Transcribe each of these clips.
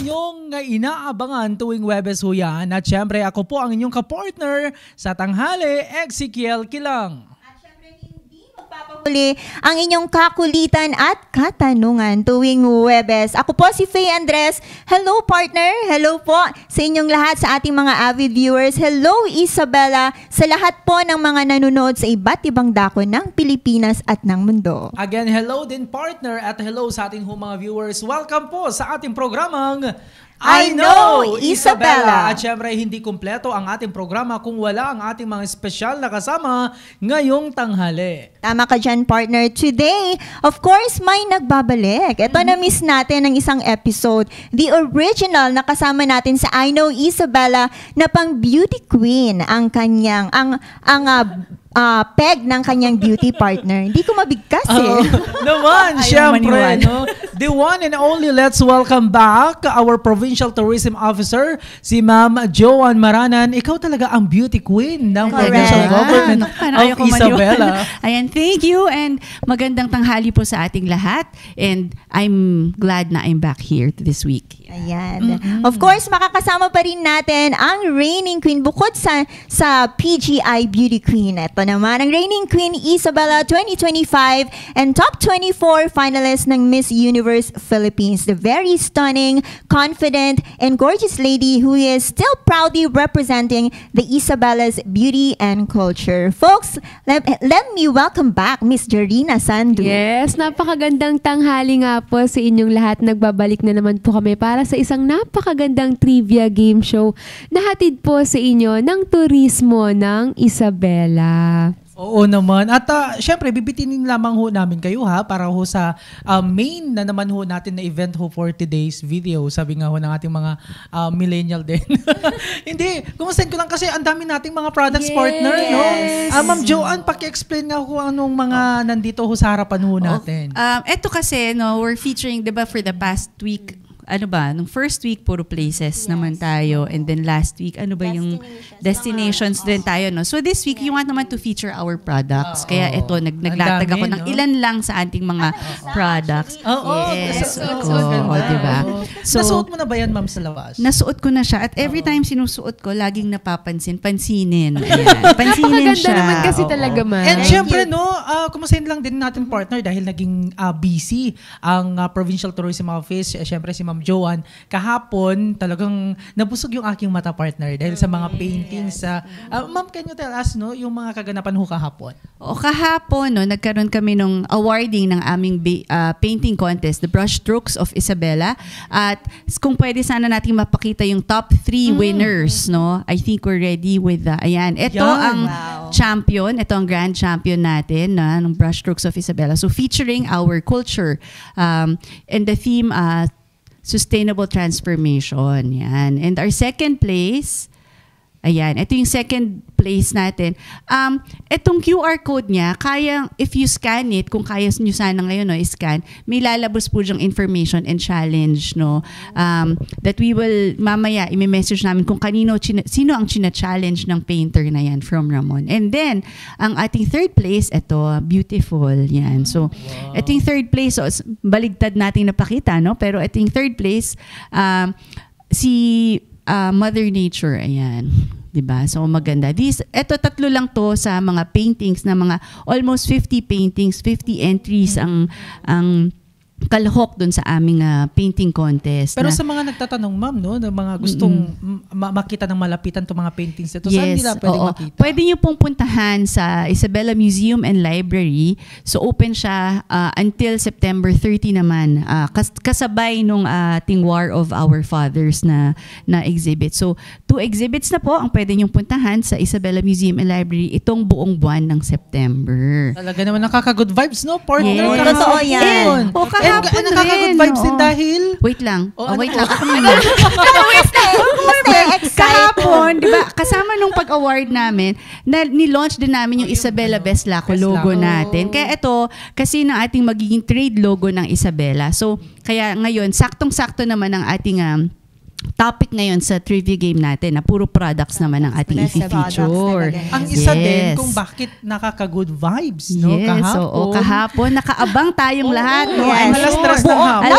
inyong inaabangan tuwing Webes ho yan. At syempre ako po ang inyong kapartner sa tanghali, Ezekiel Kilang. Uli ang inyong kakulitan at katanungan tuwing Huwebes. Ako po si Faye Andres. Hello partner, hello po sa inyong lahat, sa ating mga avid viewers. Hello Isabella, sa lahat po ng mga nanonood sa iba't ibang dako ng Pilipinas at ng mundo. Again, hello din partner at hello sa ating mga viewers. Welcome po sa ating programang I Know Isabella. At syempre, hindi kumpleto ang ating programa kung wala ang ating mga espesyal na kasama ngayong tanghali. Tama ka dyan, partner. Today, of course, may nagbabalik. Ito na-miss natin ng isang episode. The original na kasama natin sa I Know Isabella na pang beauty queen ang kanyang, peg ng kanyang beauty partner. Hindi ko mabigkas eh. Naman, syempre, no? The one and only, let's welcome back our Provincial Tourism Officer, si Ma'am Joan Maranan. Ikaw talaga ang beauty queen ng Provincial Government of Isabela. Ayan, thank you and magandang tanghali po sa ating lahat. And I'm glad na I'm back here this week. Ayan. Of course, makakasama pa rin natin ang reigning queen bukod sa PGI Beauty Queen. Ito naman, ang reigning queen Isabella 2025 and top 24 finalist ng Miss Universe Philippines. The very stunning, confident, and gorgeous lady who is still proudly representing the Isabella's beauty and culture. Folks, let me welcome back Miss Jarina Sandu. Yes, napakagandang tanghali nga po sa inyong lahat. Nagbabalik na naman po kami para sa isang napakagandang trivia game show na hatid po sa inyo ng turismo ng Isabela. Oo naman. At syempre, bibitinin lamang ho namin kayo para ho sa main na naman ho natin na event ho for today's video. Sabi nga ho ng ating mga millennial din. Hindi, kumustahin ko lang kasi ang dami nating mga products partner, no? Ma'am Joanne, paki-explain nga kung anong mga nandito ho sa harapan ho natin. Ito kasi, no, we're featuring, diba, for the past week, nung first week, puro places naman tayo. And then last week, yung destinations din tayo, no? So this week, you want naman to feature our products. Kaya ito, naglatag ako ng ilan lang sa ating mga products. Yes. Diba? So, nasuot mo na ba yan, ma'am, sa labas? Nasuot ko na siya. At every time sinusuot ko, laging pansinin. Ayan. Pansinin siya. Napakaganda naman kasi talaga, ma'am. And syempre, no, kumustahin lang din natin partner dahil naging busy ang Provincial Tourism Office. Syempre, si Ma'am Joanne, kahapon talagang nabusog yung aking mata partner dahil sa mga paintings. Ma'am, can you tell us, no, yung mga kaganapan ho kahapon? Kahapon, no, nagkaroon kami ng awarding ng aming painting contest, the Brush Strokes of Isabela. At kung pwede sana natin mapakita yung top 3 winners, no? I think we're ready with ayan. Ito ang champion, ito ang grand champion natin ng Brush Strokes of Isabela. So featuring our culture and the theme sustainable transformation. Yan. And our second place, ayan, ito yung second place natin. Itong QR code niya, kaya, if you scan it, kung kaya nyo sana ngayon, no, scan, may lalabas po dyang information and challenge, no, that we will, mamaya, i-message namin kung sino ang china-challenge ng painter na yan from Ramon. And then, ang ating third place, ito, beautiful, yan. So, ito yung third place, so, baligtad nating napakita, no, pero ito yung third place, si Mother Nature, ayan. Diba? So maganda. Ito tatlo lang to sa mga paintings na mga almost 50 paintings, 50 entries ang kalahok dun sa aming painting contest. Pero sa mga nagtatanong, ma'am, no, na mga gustong makita ng malapitan to mga paintings ito, saan nila pwede makita? Pwede nyo pong puntahan sa Isabela Museum and Library. So open siya until September 30 naman. Kasabay nung ating War of Our Fathers na exhibit. So 2 exhibits na po ang pwede nyong puntahan sa Isabela Museum and Library itong buong buwan ng September. Talaga naman nakaka-good vibes, no? Partner, totoo yan. Nakaka-good vibes din dahil... Wait lang. Wait lang. Kahapon, di ba, kasama nung pag-award namin, ni-launch din namin yung Isabela Best Laco logo natin. Kaya ito, kasi ng ating magiging trade logo ng Isabela. So, kaya ngayon, saktong-sakto naman ang ating topic ngayon sa trivia game natin na puro products naman ang ating Products, i-feature. products talaga. Ang isa din Yes. kung bakit nakaka-good vibes, no? Yes, oo, kahapon nakaabang tayong lahat. No? Yes. I'm Alas sure. tres ng hapon.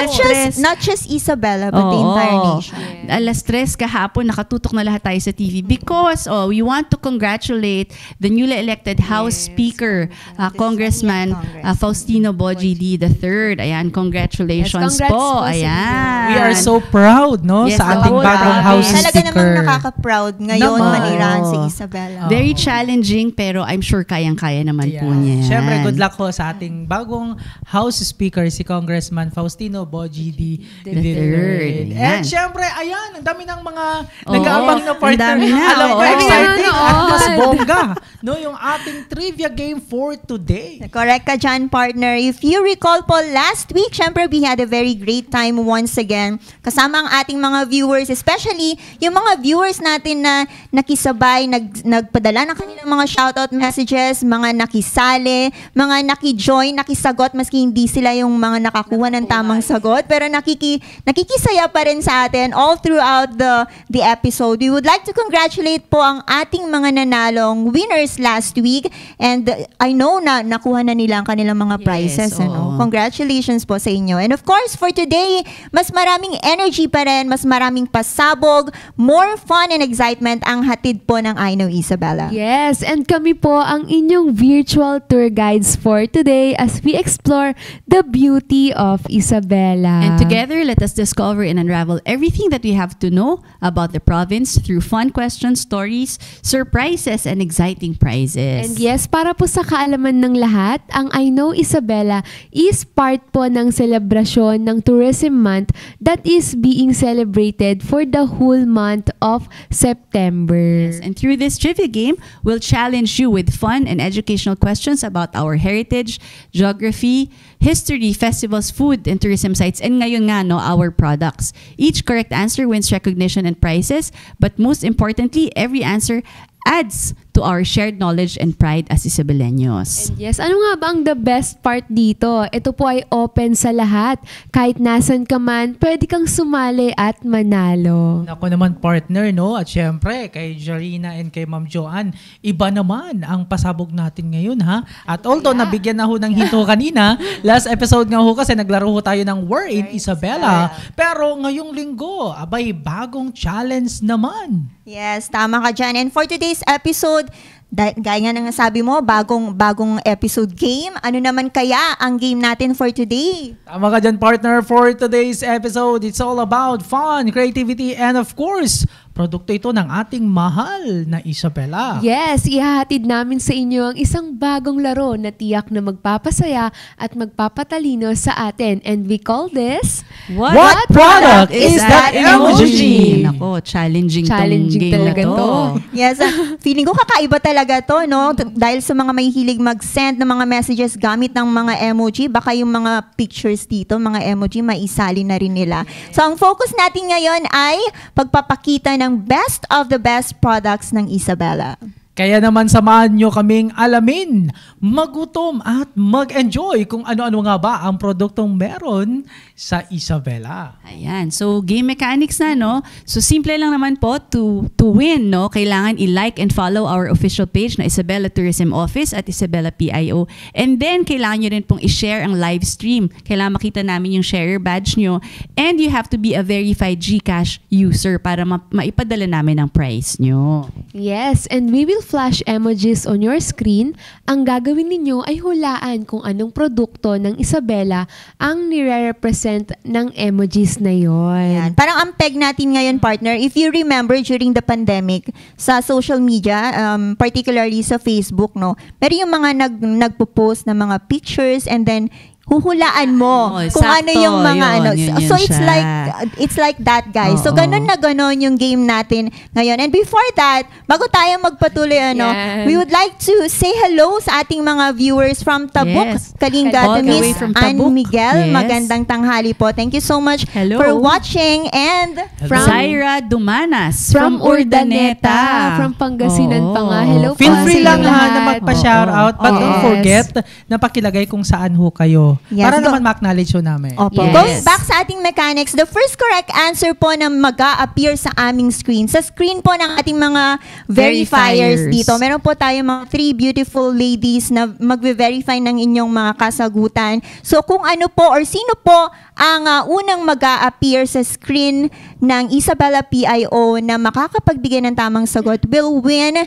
Not just Isabela, but the Oo. entire nation. Alas 3 kahapon, nakatutok na lahat tayo sa TV because we want to congratulate the newly elected House Speaker, Congressman Faustino Boji III. Ayan, congratulations Yes, congrats po. po sa Ayan. We are so proud, no? Yes, sa ating oo, bagong grabe. House Talaga namang Speaker. nakaka-proud ngayon Naman. manirahan si Oo. Isabela. Very challenging pero I'm sure kayang-kaya naman po niya. Siyempre, good luck ho sa ating bagong House Speaker, si Congressman Faustino Boji III. III. Yan. And siyempre, ayan, ang dami ng mga nag-aabang na ang partner. dami na, Alam ko, oo. exciting at Nanonood. mas bongga. No, yung ating trivia game for today. Correct ka dyan, partner. If you recall po, last week, syempre, we had a very great time once again. Kasama ang ating mga viewers, especially yung mga viewers natin na nakisabay, nagpadala ng kanilang mga shoutout messages, mga nakisali, mga nakijoin, nakisagot, maski hindi sila yung mga nakakuha ng tamang sagot, pero nakikisaya pa rin sa atin all throughout the episode. We would like to congratulate po ang ating mga nanalong winners last week, and I know na nakuha na nila ang kanilang mga prizes. Yes, Ano? oo. Congratulations po sa inyo. And of course, for today, mas maraming energy pa rin, mas maraming pasabog, more fun and excitement ang hatid po ng I Know Isabela. Yes, and kami po ang inyong virtual tour guides for today as we explore the beauty of Isabela. And together, let us discover and unravel everything that we have to know about the province through fun questions, stories, surprises, and exciting prizes. And yes, para po sa kaalaman ng lahat, ang I Know Isabela is part po ng selebrasyon ng Tourism Month that is being celebrated for the whole month of September. And through this trivia game, we'll challenge you with fun and educational questions about our heritage, geography, history, festivals, food, and tourism sites, and ngayon nga, no, our products. Each correct answer wins recognition and prizes, but most importantly, every answer adds to our shared knowledge and pride as Isabeleños. And yes, ano nga ba ang the best part dito? Ito po ay open sa lahat. Kahit nasan ka man, pwede kang sumali at manalo. Ako naman partner, no? At syempre, kay Jarina and kay Ma'am Joanne, iba naman ang pasabog natin ngayon, ha? At although nabigyan na ho ng hinto kanina, last episode nga ho kasi naglaro ho tayo ng Where in Isabela. Pero ngayong linggo, abay, bagong challenge naman. Yes, tama ka dyan. And for today's episode, gaya nga ng sabi mo, bagong episode game. Ano naman kaya ang game natin for today? Tama ka dyan, partner. For today's episode, it's all about fun, creativity, and of course, produkto ito ng ating mahal na Isabela. Yes, ihahatid namin sa inyo ang isang bagong laro na tiyak na magpapasaya at magpapatalino sa atin. And we call this... What product is that emoji? Nako, challenging Challenging tong game talaga na to. to. Yes, feeling ko kakaiba talaga to, no? Dahil sa mga may hilig mag-send ng mga messages gamit ng mga emoji, baka yung mga pictures dito, mga emoji, maisali na rin nila. So, ang focus natin ngayon ay pagpapakita ng best of the best products ng Isabela. Kaya naman samahan nyo kaming alamin, magutom at mag-enjoy kung ano-ano nga ba ang produktong meron sa Isabela. Ayan. So, game mechanics na, no? So, simple lang naman po to win, no? Kailangan i-like and follow our official page na Isabela Tourism Office at Isabela PIO. And then, kailangan nyo rin pong i-share ang live stream. Kailangan makita namin yung sharer badge nyo. And you have to be a verified GCash user para maipadala namin ang prize nyo. Yes, and we will flash emojis on your screen. Ang gagawin ninyo ay hulaan kung anong produkto ng Isabela ang nire-represent ng emojis na yon. Yan. Parang ang peg natin ngayon, partner, if you remember during the pandemic, sa social media, particularly sa Facebook, no, pero yung mga nagpo-post ng mga pictures and then huhulaan mo kung sakto, ano yung mga yun so siya. it's like that, guys. So ganun na ganun yung game natin ngayon. And before that, bago tayo magpatuloy, Yan. we would like to say hello sa ating mga viewers from Tabuk, Yes. Kalinga, All the way Miss from Ann Tabuk. Miguel. Yes. Magandang tanghali po. Thank you so much Hello. for watching. And From- Zaira Dumanas From Urdaneta, from Pangasinan pa nga. Hello Feel po free sa lang lahat. ha na magpa-shoutout, but don't Yes. forget na pakilagay kung saan ho kayo kayo. Yes, Para go. naman ma-acknowledge ho namin. Opo. Yes. Going back sa ating mechanics, the first correct answer po na mag-a-appear sa aming screen, sa screen po ng ating mga verifiers Verifiers. dito, meron po tayo mga 3 beautiful ladies na magve-verify ng inyong mga kasagutan. So kung ano po or sino po ang unang mag-a-appear sa screen ng Isabela PIO na makakapagbigay ng tamang sagot will win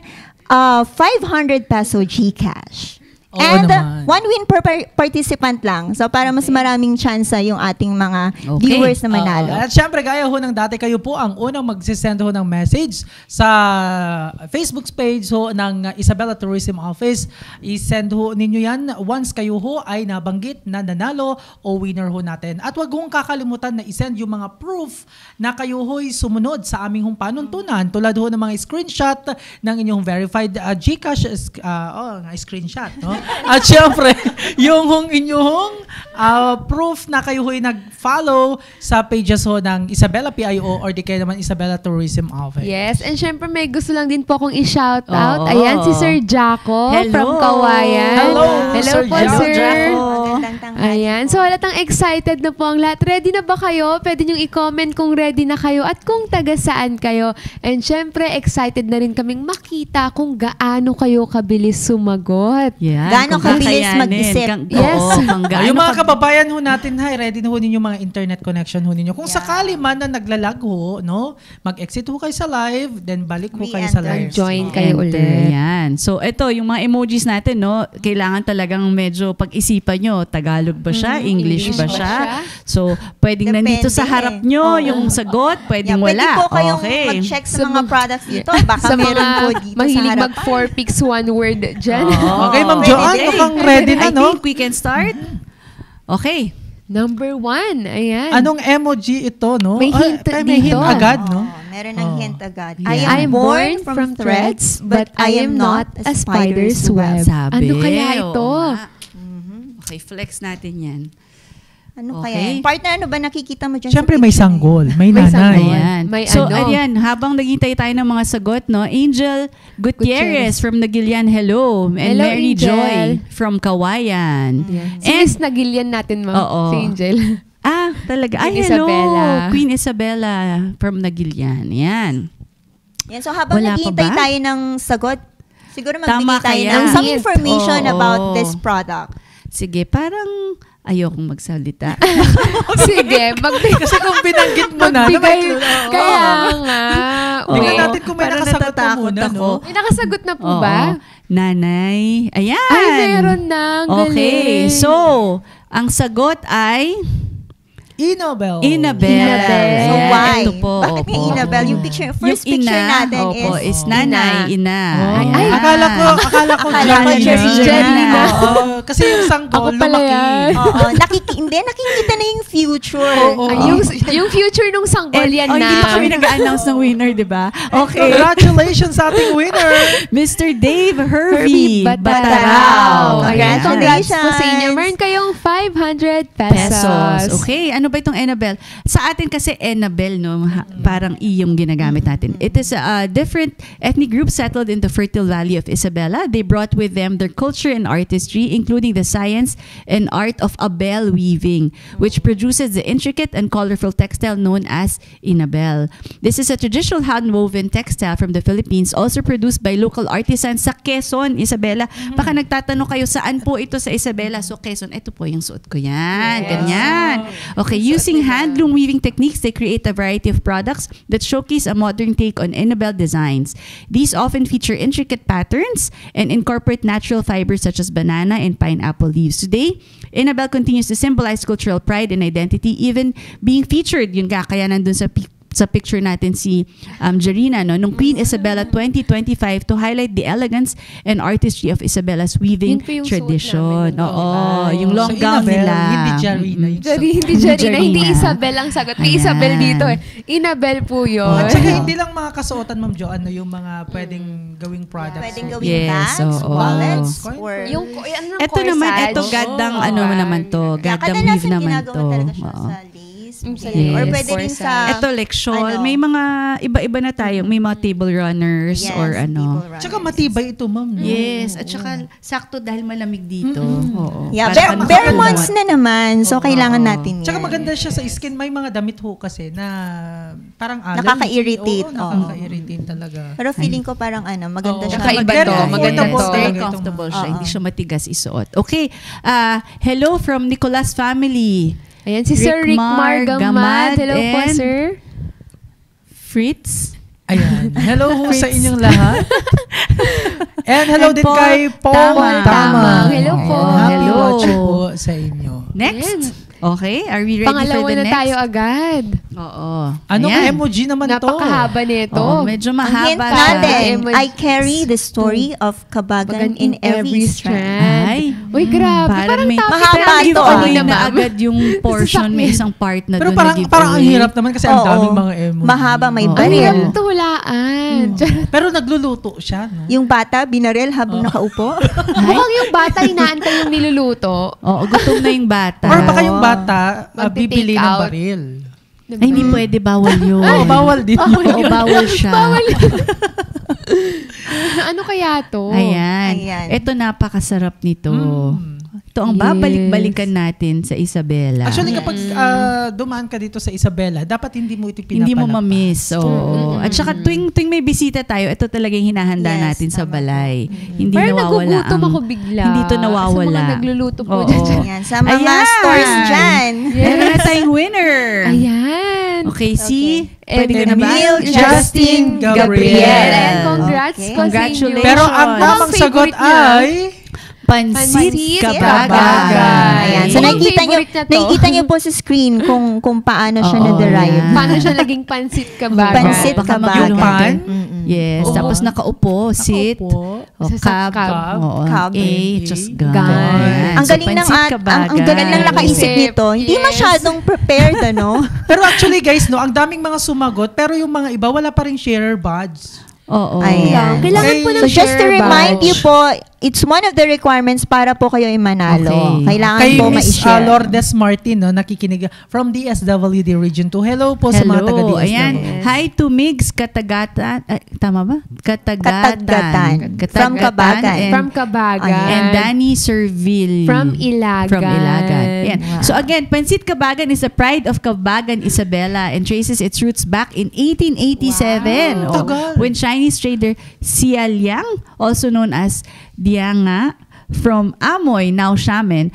500 peso GCash. Oo And naman. 1 win per participant lang. So para mas maraming chance yung ating mga Okay. viewers na manalo. At syempre, gaya ho ng dati, kayo po ang unang magsisend ho ng message sa Facebook page ho ng Isabela Tourism Office. I-send ho ninyo yan once kayo ho ay nabanggit na nanalo o winner ho natin. At wag hong kakalimutan na i-send yung mga proof na kayo ho'y sumunod sa aming hong panuntunan. Tulad ho ng mga screenshot ng inyong verified GCash screenshot. No? At syempre, yung inyong proof na kayo ho'y nag-follow sa pages ho ng Isabela PIO or di kaya naman Isabela Tourism Office. Yes, and syempre may gusto lang din po akong i-shout out. Oo. Ayan, si Sir Jaco Hello. from Kawayan. Hello, Sir po, Jaco. sir. Magandang tanghali Ayan, po. so halatang excited na po ang lahat. Ready na ba kayo? Pwede niyong i-comment kung ready na kayo at kung taga saan kayo. And syempre, excited na rin kaming makita kung gaano kayo kabilis sumagot. Yan, Gaano kung kabilis kakayanin. mag-isip. Yes. Oo, kung gaano Yung mga ka- kababayan ho natin, ready na ho ninyo mga internet connection ho ninyo. Kung sakali man na naglalag ho, no, mag-exit ho kayo sa live, then balik ho kayo sa Re-enter. live. Join kayo Enter. ulit. Yan. So, ito, yung mga emojis natin, no, kailangan talagang medyo pag-isipan nyo, Tagalog ba siya? English ba English ba siya? siya? So, pwedeng Depende nandito sa harap nyo eh. yung sagot, pwedeng Pwede wala. po kayong Okay. mag-check sa Sa mga mga- products dito. Baka Sa meron mga po dito mahilig sa harapan. mag-4 picks one word dyan. Okay, Ma'am Pwede Joanne, din. mukhang ready na, I no? think we can start. Okay. Number 1, ayan. Anong emoji ito, no? May hint may hint dito. agad, no? Meron ng hint agad. Yeah. I am born from threads, but I am not a spider's web. Sabi. Ano kaya ito? Oo nga. Okay, flex natin yan. Ano Okay. kaya? Partner, ano ba nakikita mo dyan? Siyempre sa may picture? sanggol, may May nanay. sanggol. Ayan. May So, ano? ayan, habang naghintay tayo ng mga sagot, no, Angel Gutierrez. Gutierrez from Nagilian, hello. And Hello, Mary Angel. Joy from Kawayan. Si And, Miss Nagilian natin, ma'am. Oo. Si Angel. talaga. Queen Ay, hello. Isabela. Queen Isabela from Nagilian. Yan. Yan, so habang Wala pa naghihintay ba? tayo ng sagot, siguro Tama magbigay tayo kaya. ng some Hint. information Oo. about this product. Sige, parang ayokong magsalita. Sige, Kasi kung binanggit mo na, magbigay. naman, Kaya nga. Tingnan Oo. natin kung may Parang nakasagot na natatakot muna, ako. no? May nakasagot na po Oo. ba? Nanay. Ayan. Ay, meron na. Ang Okay. galing. So, ang sagot ay Inobel. Inabel. So Ayan, why? Ito po. Bakit may opo. Inabel? Yung first Yung picture ina, natin opo, is nanay, ina. Oh, Ayan. akala ko Akala ko Jerry. Jerry. Oo, kasi yung sanggol, Ako pala lumaki. yan. Oo, nakikita na yung future. Oo. Ay, yung future nung sanggol yan Oh, na. hindi pa kami nag-announce ng winner, di ba? Okay. Congratulations sa ating winner. Mr. Dave Herbie Hervey Batarao. Batarao. Ayan. Congrats po sa inyo. Congratulations. Meron kayong 500 pesos. Okay, ano ba itong Enabel? Sa atin kasi Enabel, no, parang iyong ginagamit natin. It is a different ethnic group settled in the fertile valley of Isabela. They brought with them their culture and artistry, including the science and art of abel weaving, which produces the intricate and colorful textile known as Inabel. This is a traditional hand-woven textile from the Philippines, also produced by local artisans sa Quezon, Isabela. Baka nagtatanong kayo, saan po ito sa Isabela? So, Quezon, ito po yung suot ko yan. Ganyan. Okay, using handloom weaving techniques, they create a variety of products that showcase a modern take on Inabel designs. These often feature intricate patterns and incorporate natural fibers such as banana and pineapple leaves. Today, Inabel continues to symbolize cultural pride and identity, even being featured, yun nga, kaya nandun sa picture natin si Jarina, no, nung Queen Isabella 2025 to highlight the elegance and artistry of Isabella's weaving Yun po yung suot tradition. namin. Oo, Wow. yung long So, gown Inabel, nila. hindi Jarina. Yung Hindi Jarina. Hindi Jarina. Isabel ang sagot. May Ayan. Isabel dito eh. Inabel po yun. At saka hindi lang mga kasuotan, Ma'am Jo, ano yung mga pwedeng gawing products. Pwedeng So, gawing Yes, bags, oo. wallets, Coin or... purse. Yung ano, Ito naman, ito corsage. gadang Oh. ano naman to, gadang weave Kadalasan naman ginagawa to. talaga siya Oo. sa lace, Or pwede rin sa... Ito, Lexol. ano? May mga iba-iba na tayo. May mga table runners Yes, or ano. table runners. Tsaka matibay ito, ma'am. No? Yes. At saka, sakto dahil malamig dito. Oo. Yeah, Para bare makakalawan. months na naman. So, kailangan natin yan. Tsaka maganda siya sa skin. May mga damit ho kasi na parang allergy. Nakaka-irritate, Oo, nakaka-irritate talaga. Pero feeling ko parang maganda Oo. siya. Kakaiba Very to, maganda affordable to. Very talaga comfortable itong- siya. Hindi siya matigas isuot. Okay. Hello from Nicolas family. Ayan, si Sir Rick Mar Margamad. Hello po, and sir. Fritz. Ayan. Hello ho sa inyong lahat. And hello And din Paul kay Paul Tamang. Tamang. Hello po. Happy Hello. watching po sa inyo. Next. Okay. Are we ready Pangalawa for the na next? tayo agad. Oo. Anong Ayan. emoji naman to? Napakahaba nito. Oo, medyo Ang hint mahaba siya. natin, Emoji. I carry the story of Kabagan in every strand. Ay. Uy, grabe. Parang may topic mahaba natin ito, giveaway ah. na agad yung portion. May isang part na Pero doon parang, na giveaway. parang ang hirap naman kasi ang Oo. daming mga emoji. Mahaba, may Oo. Ang baril. hirap ito hulaan. Pero nagluluto siya, no? Yung bata, binaril habang nakaupo. Mukhang yung bata inaantay yung niluluto. Oo, gutom na yung bata. Or baka yung bata Magti-take bibili ng out. baril. Ay, hindi pwede. Bawal yun. Oo, bawal din. Oo, bawal siya. Bawal yun. Ano kaya to? Ayan. Ayan. Ito, napakasarap nito. Ito ang Yes. babalik-balikan natin sa Isabela. Actually, kapag dumaan ka dito sa Isabela, dapat hindi mo ito pinapalagpas. Hindi mo ma-miss. Oo. At saka tuwing may bisita tayo, ito talaga yung hinahanda Yes, natin sa tama balay. Hindi Parang nawawala nagugutom ang... ako bigla. Hindi to nawawala. Sa mga nagluluto po Oo. dyan. Yan, sa mga Ayan. stores dyan. Meron na tayong winner. Ayan. Okay, si... Okay. Pwede ka na ba? Emil Justin Gabriel. And congrats Okay. po Congratulations. sa inyo. Pero ang tamang Ang sagot favorite niya. ay... Pansit Pansit Kabagan. Kabagan. Ayan. So, Yung nakikita nyo, favorite na to. nakikita nyo po sa screen kung paano siya Oo. na-derive. Paano siya naging pansit kabagan? Pansit Baka Kabagan. Yung pan? Yes. Oo. Tapos nakaupo, sit. Nakaupo. O, Sa cab. cab. Oo. Cab. A, just gan. Gan. Ang galing ng ang galing ng nakaisip Isip. nito. Hindi Yes. masyadong prepared, ano? Pero actually guys, no, ang daming mga sumagot, pero yung mga iba wala pa ring sharer badge. Oo. Ayan. Kailangan po Okay. ng So just to share remind badge. you po, it's one of the requirements para po kayo manalo. Okay. Kailangan Kay po Miss ma-share. Lourdes Martin, no, nakikinig from DSWD Region 2. Hello po sa mga taga Hello. DSWD. Ayan. Hi to Migs Katagatan. Tama ba? Katagatan. From Kabagan. From Kabagan. And Danny Serville. From Ilagan. From Ilagan. Yan. Wow. So again, Pansit Kabagan is the pride of Kabagan Isabela and traces its roots back in 1887. Wow. Tagal. When Chinese trader Xia Liang, also known as Dianga, from Amoy, now Xiamen,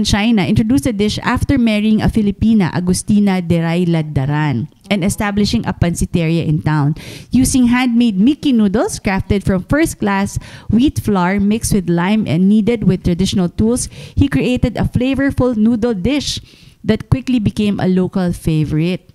China, introduced the dish after marrying a Filipina, Agustina Deray Laddaran, and establishing a pansiteria in town. Using handmade Mickey noodles crafted from first-class wheat flour mixed with lime and kneaded with traditional tools, he created a flavorful noodle dish that quickly became a local favorite.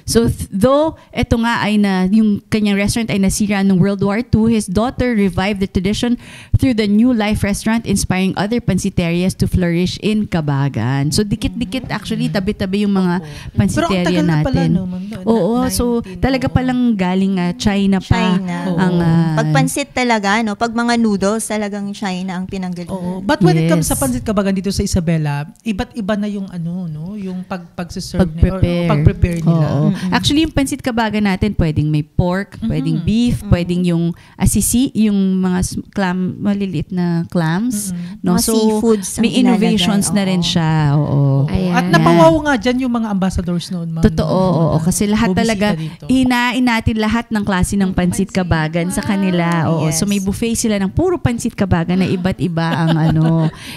So though ito nga ay yung kanyang restaurant ay nasira noong World War II, his daughter revived the tradition through the New Life restaurant, inspiring other pansiterias to flourish in Kabagan. So dikit-dikit actually, tabi-tabi yung mga Pero ang pansiteria tagal na pala, natin. no, ma'am? Oo, so talaga palang galing China pa. China. Ang, Pag pansit talaga, no? Pag mga noodles, talagang China ang pinanggalingan. Oo. But when it comes Yes. sa Pansit Kabagan dito sa Isabela, iba't iba na yung ano, no? Yung pag-serve nila, or Pag-prepare. pag-prepare nila. Oo. Actually, yung pansit kabagan natin, pwedeng may pork, pwedeng beef, pwedeng yung asisi, yung mga clam, maliliit na clams. No? Mga So, seafoods ang may innovations ilalagay, na rin oo. siya. Oo. Ayan. At napawaw nga dyan yung mga ambassadors noon, ma'am. Totoo, oo. Kasi lahat Bubisita talaga, dito. hinain natin lahat ng klase ng pansit kabagan sa kanila. Oo. Yes. So may buffet sila ng puro pansit kabagan na iba't iba ang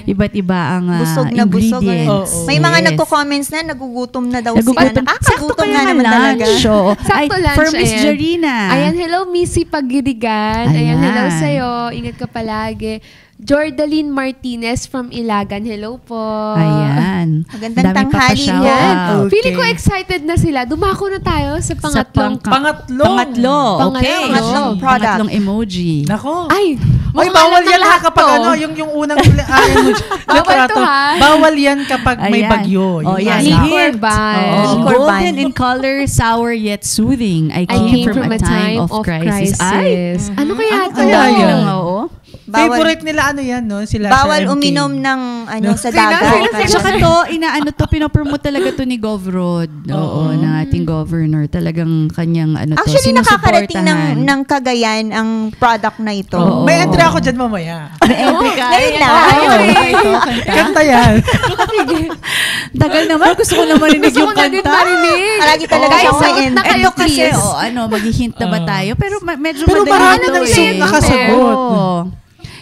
iba't iba ang Busog na busog. ingredients. Oo. May mga Yes. nagko-comments na nagugutom na daw Nagugutom. sila. Sakto Nakakagutom pa nga yung naman talaga. lunch. Oo. Sakto Ay, lunch, for Miss ayan. Jarina. Ayan, hello Missy Pagirigan. Ayan, Ayan. hello sa'yo. Ingat ka palagi. Jordaline Martinez from Ilagan. Hello po. Ayan. Magandang Dami tanghali papashout. yan. Okay. Feeling ko excited na sila. Dumako na tayo sa pangatlong. Pangatlo. Pangatlo. Okay. Pangatlong product. Pangatlong emoji. Nako. Ay, Ay, mukhang bawal alam ng yan ha lahat kapag to. ano, yung unang emoji. Bawal Litrato. to, ha? Bawal yan kapag may Ayan. bagyo. Oh, Yung yan. alak. Liquor ban. Oo. Liquor Golden ban. in color, sour yet soothing. I came, from a time of crisis. Ay, Ano kaya Ano to? kaya ano yan? lang, oo. Favorite nila ano yan, no? Sila Bawal sa MK. uminom ng sa Sila, dagat. Tsaka to, pinopromote talaga to ni Govrod. Oo, ng ating governor. Talagang kanyang Actually, nakakarating sinusuportahan. ng Cagayan ang product na ito. Oo. May entry ako dyan mamaya. May entry ka. Ngayon lang. Ito, kanta. Kanta yan. Tagal naman. Gusto ko na marinig Gusto yung ko na din kanta. marinig. Palagi talaga Guys, siyang may sagot na entry. kayo, Ito kasi, please. maghihint na ba tayo? Pero medyo Pero madali marami ito nang eh. nakasagot. Oo.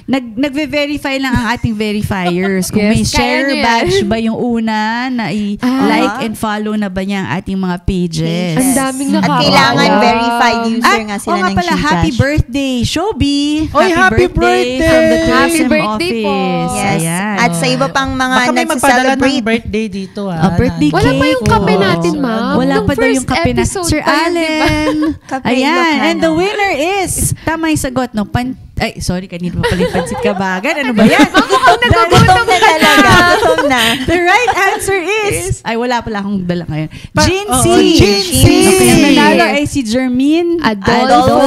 Nagve-verify lang ang ating verifiers. Kung Yes, may kaya share nyo yan. badge ba yung una na i-like and follow na ba niya ang ating mga pages. Ang daming At nakakaawa. kailangan verified user nga sila nga ng pala, Gcash. happy birthday, Shobi! Oy, happy birthday! from the Happy tourism birthday po. office. Yes. Ayan. At sa iba pang mga Baka may magpadala ng nagsa-celebrate. birthday dito, Birthday Wala pa cake. yung kape Oo. natin, ma'am. Wala Nung pa daw yung first kape na. episode Sir pa yun, di ba? Allen. Kape Ayan. Ilocano. And the winner is, tama yung sagot, no? Sorry, kanina pa pala yung pansit kabagan. Ano ba yan? Mukhang nagugutom na talaga. Gutom na. The right answer is, wala pala akong dala ngayon. Gin C. Gin C. Okay, ang nanalo ay si Jermaine Adolfo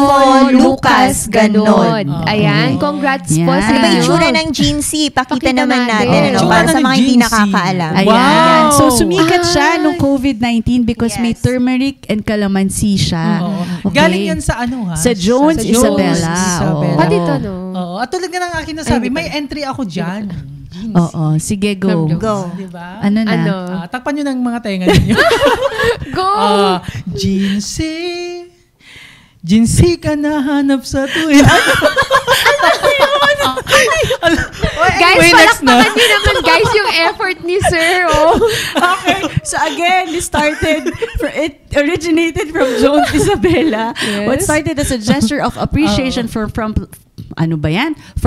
Lucas Ganon. Ayan, congrats po Yan. sa Ano ba inyo. itsura ng Gin C? Pakita Pakita naman natin. natin. Ano, Itsura para sa ng mga hindi Gin C. nakakaalam. Ayan. Wow. So, sumikat siya Ay. nung COVID-19 because may Yes. turmeric and calamansi siya. Oo. Okay. Galing yan sa ano ha? Sa Jones Isabela. Oo. Pati ito, no? Oo. At tulad nga ng aking nasabi, may entry ako dyan. Jeans. Oo. Sige, go. Go. Diba? Ano na? Ano? Takpan nyo ng mga tenga ninyo. Go! Jinsi. Jinsi ka nahanap sa tuwin. Guys, Anyway, next na. palakpakan nyo naman, guys, yung effort ni Sir, oh. Okay. So again, it originated from Jones Isabela. Yes. What started as a gesture of appreciation for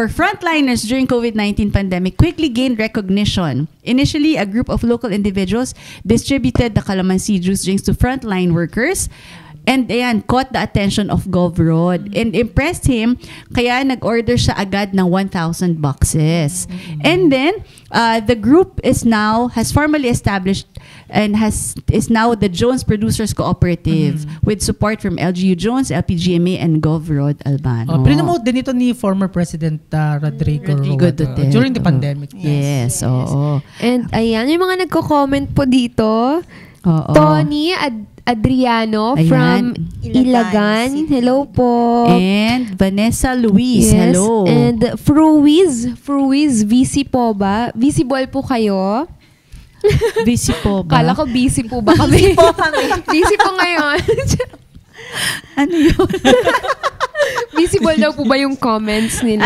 frontliners during COVID-19 pandemic quickly gained recognition. Initially, a group of local individuals distributed the calamansi juice drinks to frontline workers. And ayan, caught the attention of Govrod and impressed him, kaya nag-order siya agad ng 1,000 boxes. And then, the group has formally established and is now the Jones Producers Cooperative with support from LGU Jones, LPGMA, and Govrod Albano. Prinomote din ito ni former President Rodrigo Duterte. during the pandemic. Yes, oo. And ayan, yung mga nagko-comment po dito. Oo. Tony Adriano Ayan. from Ilagan. Ilagan. Hello po. And Vanessa Luis, Yes. hello. And Fruiz, VC po ba? Visible po kayo? Busy po ba? Kala ko busy po ba kami? Po kami. busy po ngayon. Ano yun? Visible daw po ba yung comments nila?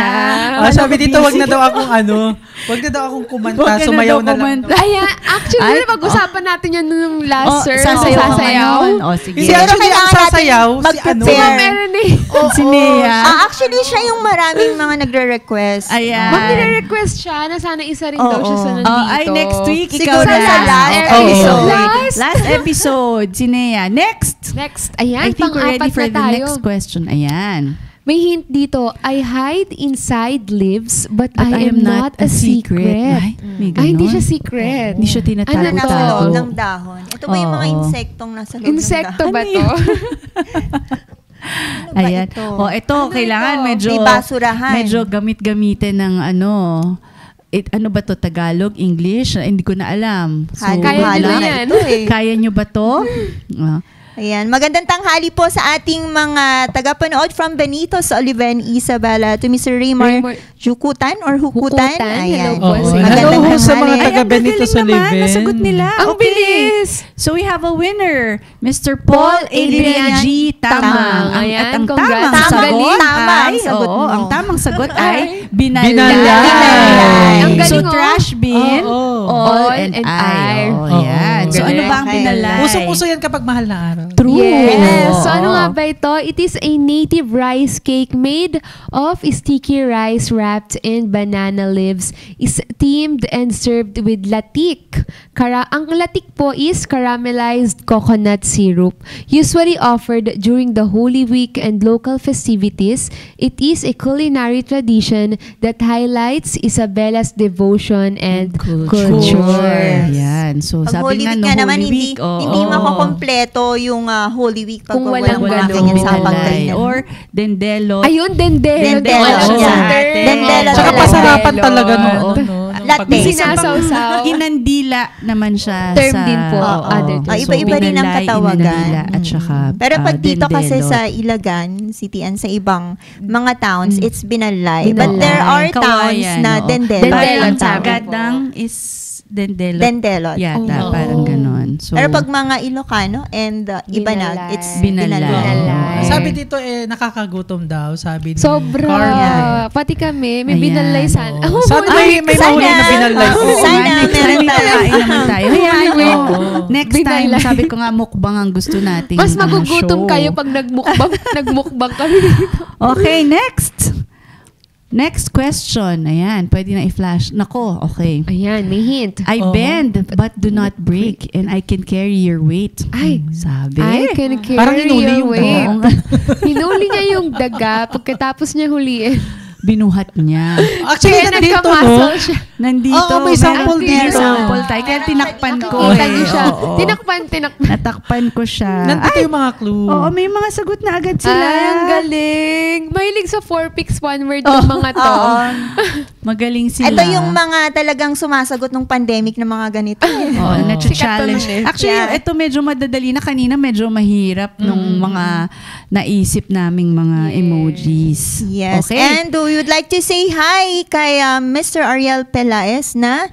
Sabi dito, wag na daw akong kumanta, Wag ka na sumayaw daw na lang. kumanta. Ayan, actually, Ay, pag-usapan natin yan nung last, sir. sasayaw ka Sasayaw. ngayon? O, sige. Kasi actually, ang kailangan natin sasayaw, si ano? mag-prepare. Meron eh. Si Nea. Actually, siya yung maraming mga nagre-request. Ayan. Mag nire-request siya na sana isa rin daw siya sa Oo. nandito. Ay, next week, Siguro ikaw na. sa last episode. Last episode, si Nea. Next! Next. Ayan, I think we're ready pang-apat for na the tayo. next question. Ayan. May hint dito, I hide inside lives, but But I am not a secret. Ay, may Ay, hindi ganon. siya secret. Hindi siya Ano nasa tinatago-tago. loob ng dahon? Ito ba yung mga Oo. insektong nasa loob Insekto ng dahon? ba Ano to? yun? Ano ba Ayan. ito? Ito, Ano kailangan ito? medyo... May basurahan. Medyo gamit-gamitin ng ano ba to? Tagalog? English? Hindi ko na alam. So, Kaya nyo Bahala na na yan. ito eh. Kaya nyo ba to? Ayan, magandang tanghali po sa ating mga tagapanood from Benito sa Oliven, Isabela to Mr. Raymar Jukutan or Hukutan. Hukutan. Ayan. Hello po. Oo. Magandang Hello sa tanghali. mga taga Ayan, Benito gagaling sa naman. Liven. Nasagot nila. Ang Okay. bilis! So we have a winner, Mr. Paul Adrian G. Tamang. Tamang. Ayan, At ang congrats. tamang Tamang. sagot Tama ang ay, sagot mo. ang tamang sagot ay Binalay. binalay. Ang galing, So oh. trash bin, Oo. all and I. Oo. Yan. So ano Galing. ba ang binalay? Usong-uso yan kapag mahal na araw. True. Yes. So Oo. ano nga ba ito? It is a native rice cake made of sticky rice wrapped in banana leaves. Is steamed and served with latik. Ang latik po is caramelized coconut syrup. Usually offered during the Holy Week and local festivities, it is a culinary tradition that highlights Isabella's devotion and culture. Yan. So Pag sabi Holy nga Week no, nga naman, Holy Week. hindi makukompleto yung yung Holy Week pag Kung walang walang mga ganun. ganyan sa Binalay. pagkainan. Or dendelo. Ayun, dendelo. Dendelo. Dendelo. Tsaka Dendelo. pasarapan talaga no. Oo. Latte. pag- Sinasawsaw. Inandila naman siya Term sa... din po. Oo. Other term. Iba-iba rin ang binalay, katawagan. inandila, at saka Pero pag dito kasi dendelo. sa Ilagan, City and sa ibang mga towns, it's binalay. But Binalay. there are towns Kawayan, na oo. dendelo. Dendelo, Parang tama po. Gadang is dendelo. Dendelo. Yata, Oo. parang ganon. So, Pero pag mga Ilocano and iba na, Binalay. it's Binalay. binalay. Sabi dito nakakagutom daw, sabi ni Sobra. Carmen. Pati kami, may Ayan. binalay sana. Oo. Sana may sana. mahuli na binalay. Oo. Oo, Sana, nga, next meron time tayo. kakain naman tayo. Hayaan nyo. Oo. Next time, Binalay. sabi ko nga mukbang ang gusto nating Mas magugutom show. kayo pag nagmukbang kami dito. Okay, next. Next question. Ayan, pwede na i-flash. Nako, okay. Ayan, may hint. I Oo. bend but do not break and I can carry your weight. Ay. Sabi. I can carry Parang hinuli yung your weight. Oo nga. Hinuli niya yung daga pagkatapos niya huliin. Binuhat niya. Actually, Kaya nandito, no? nagka-muscle siya. Nandito. Oo, may sample may dito. sample tayo. Kaya tinakpan ko. Kita eh. niyo siya. Oo. Tinakpan. Natakpan ko siya. Nandito yung mga clue. Oo, may mga sagot na agad sila. Ay, ang galing. Mahilig sa 4 picks, 1 word ng mga to. Oo. Magaling sila. Ito yung mga talagang sumasagot ng pandemic ng mga ganito. Oo, Oo. na-challenge. Sikat to, Actually, Yeah. ito medyo madadali na. Kanina medyo mahirap nung mga naisip naming mga emojis. Yes. Okay. And we would like to say hi kay Mr. Ariel Pelaez na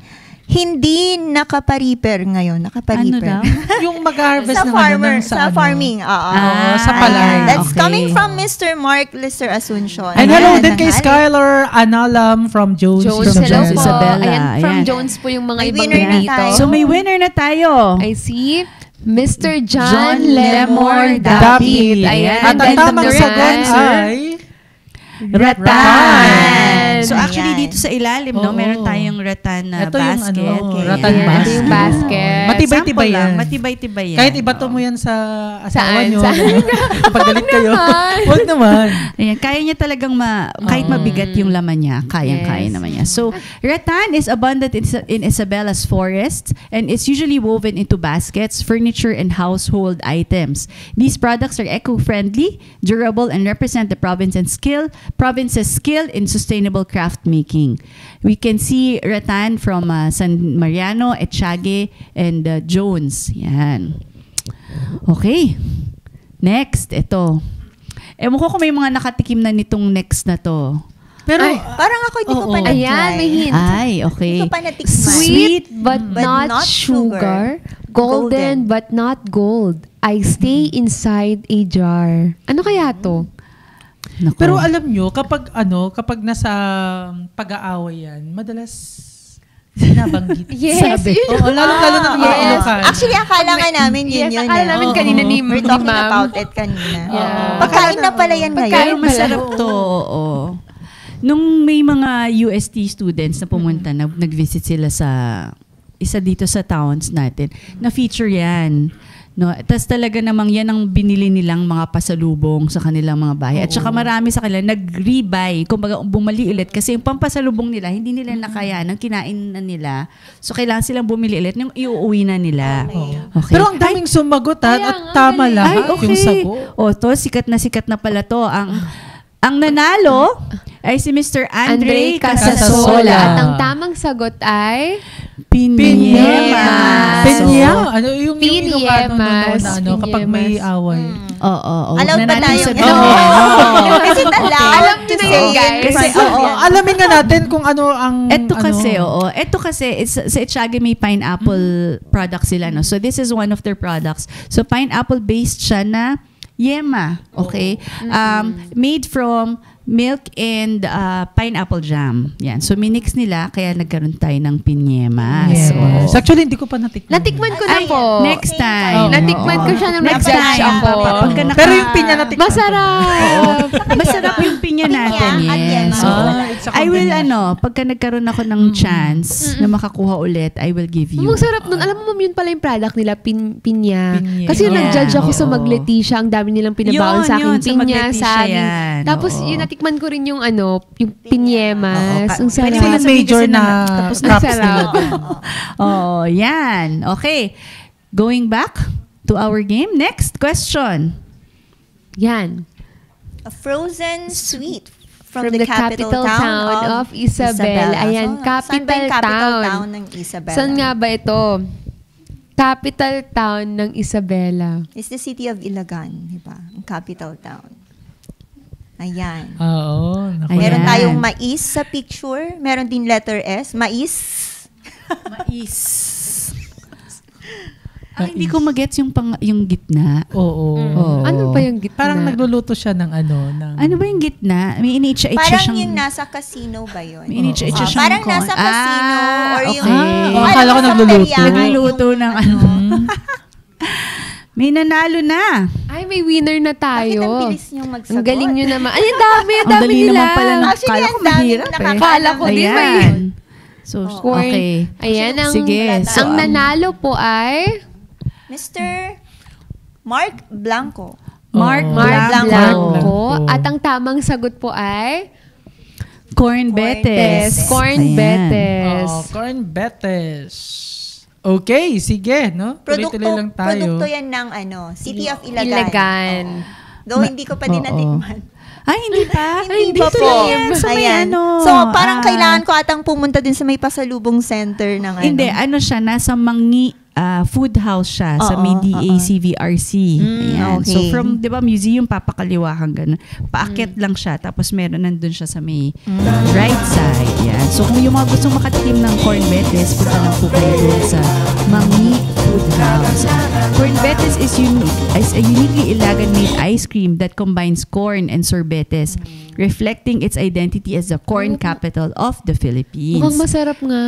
hindi nakapariper ngayon. Nakapariper. Ano daw? Yung mag-harvest sa ng farmer, ano, sa farming. Oo. sa palay. Ayan. That's Okay. coming from Mr. Mark Lister Asuncion. And hello Ayan. din kay Hi. Skylar Analam from Jones. Jones, From hello Jones, po. Isabella. Ayan, from Ayan. Jones po yung mga May ibang winner na dito. tayo. So may winner na tayo. I see Mr. John John Lemor Lemor Dapit. Dapit. Ayan. At ang And the tamang correct sagot answer, ay Ratan. So Ayan. actually dito sa ilalim, no, Oo. meron tayong ratan na Ito yung basket. ano, Okay. ratan Ayan, basket. ito yung basket. Matibay-tibay Sample lang, yan. Matibay-tibay yan. Kahit ibato mo yan sa asawa Saan? nyo. Saan? Kapag galit kayo. naman. Huwag naman. Ayan, kaya niya talagang kahit mabigat yung laman niya, kayang-kaya Yes. naman niya. So, rattan is abundant in Isabella's forest and it's usually woven into baskets, furniture, and household items. These products are eco-friendly, durable, and represent the province's skill in sustainable craft making. We can see rattan from San Mariano, Etchage, and Jones. Yan. Okay. Next, ito. Ewan ko kung may mga nakatikim na nitong next na to. Pero, Ay, Parang ako hindi ko Oo. pa na-try. Ayan, may hint. Ay, okay. Hindi ko pa natikman. Sweet but, but not, not sugar. sugar. Golden but not gold. I stay inside a jar. Ano kaya to? Naku. pero alam nyo, kapag nasa pag-aaway yan, madalas binabanggit. Yes, Sabi. yun. Oo, lalo-lalo na ng mga Yes. Ilocano. Actually, akala nga namin yun Yes, yun. akala namin kanina ni We're talking Ma'am. about it kanina. Yeah. Pagkain na pala yan Pero ngayon. masarap to, oo. Nung may mga UST students na pumunta, nag-visit sila sa isa dito sa towns natin, na-feature yan. No, tas talaga namang yan ang binili nilang mga pasalubong sa kanilang mga bahay. At saka marami sa kanila nag-rebuy, kumbaga bumali ulit kasi yung pampasalubong nila hindi nila nakayanan, kinain na nila. So kailangan silang bumili ulit yung iuuwi na nila. Okay. Pero ang daming sumagot ha, Kaya at nga, tama galing. lahat Ay, okay. yung sagot. O, to, sikat na pala to. Ang nanalo ay si Mr. Andre Casasola. At ang tamang sagot ay Pinyema. Pinya. So, Ano yung Pinyemas. Ilocano na ano, kapag may away. oo. Allowed Huwag pa na natin tayo. sabihin. Oo. Is it allowed Alam to niyo na say yun, guys. Kasi, Oo, alamin nga natin kung ano ang... Ito kasi, ano, oo. Ito kasi, sa Etchage may pineapple products sila, no? So, this is one of their products. So, pineapple-based siya na yema, okay? Made from milk and pineapple jam. Yan. So, minix nila, kaya nagkaroon tayo ng pinyema. Yes. So, Actually, hindi ko pa natikman. natikman ko na Ay, po. next time. Natikman ko siya nung Next nag-judge time. ako. Pagka naka- Pero yung pinya natikman. Masarap. Masarap yung pinya natin. Pinya at Yes. yema. So, It's a I will, combination. pagka nagkaroon ako ng chance na makakuha ulit, I will give you. Ang sarap nun. Alam mo, yun pala yung product nila, pinya. Pinya. Kasi yung Yeah. nag-judge ako sa Oo. Magleticia, ang dami nilang pinabaon sa akin. Yun, sa Pinya, Magleticia saging. yan. Tapos, Oo. yun, natikman ko rin yung yung pinyemas. Oo. Ang Pwede Pwede mo sarap. yung sabihin major kasi na tapos na crops sarap. nila. Oh, yan. Okay. Going back to our game. Next question. Yan. A frozen sweet From the capital town of Isabela. Ayan, So, saan ba yung capital town ng Isabela? Saan nga ba ito? Capital town ng Isabela. It's the city of Ilagan, di ba? Ang capital town. Ayan. Oo. Naku. Ayan. Meron tayong mais sa picture. Meron din letter S. Mais. Mais. Hindi ko magets yung gitna. Oo. Oo. Ano ba yung gitna? Parang nagluluto siya ng ng... Ano ba yung gitna? May iniitsa-itsa Parang siyang... yung nasa casino ba yun? May iniitsa-itsa siyang... Parang nasa casino or yung... okay. Ah, akala ko nagluluto. Nagluluto ng ano. May nanalo na. Ay, may winner na Bakit tayo. ang bilis niyong magsagot? Ang galing nyo naman. Ay, ang dami Ang dali nila. naman pala ng Actually, kala ko ang dami mahirap eh. nakakaalam. Kala ko din may... Ayan. So, Corn. okay. Ayan, ang, Sige. So, ang nanalo po ay... Mr. Mark Blanco. Mark Oo. Mark Blanco. Blanco. At ang tamang sagot po ay... Corn Betes. Corn Ayan. Betes. Corn Betes. Okay, sige, no? Tuloy-tuloy lang tayo. Produkto yan ng City of Ilagan. Ilagan. Though hindi ko pa din Oo. natikman. Ay, hindi pa? Hindi pa dito po. lang yan sa may Ayan. ano. So, parang kailangan ko atang pumunta din sa may pasalubong center ng Hindi, ano siya, nasa Mangi food house siya sa may DACVRC. Ayan. okay. So from, di ba, museum, papakaliwa kang gano'n. Paakyat lang siya, tapos meron nandun siya sa may right side. Yan. So kung yung mga gustong makatikim ng corn betes, punta lang po kayo dun sa Mangi food house. Corn betes is a uniquely Ilagan-made ice cream that combines corn and sorbetes, reflecting its identity as the corn capital of the Philippines. Mukhang masarap nga.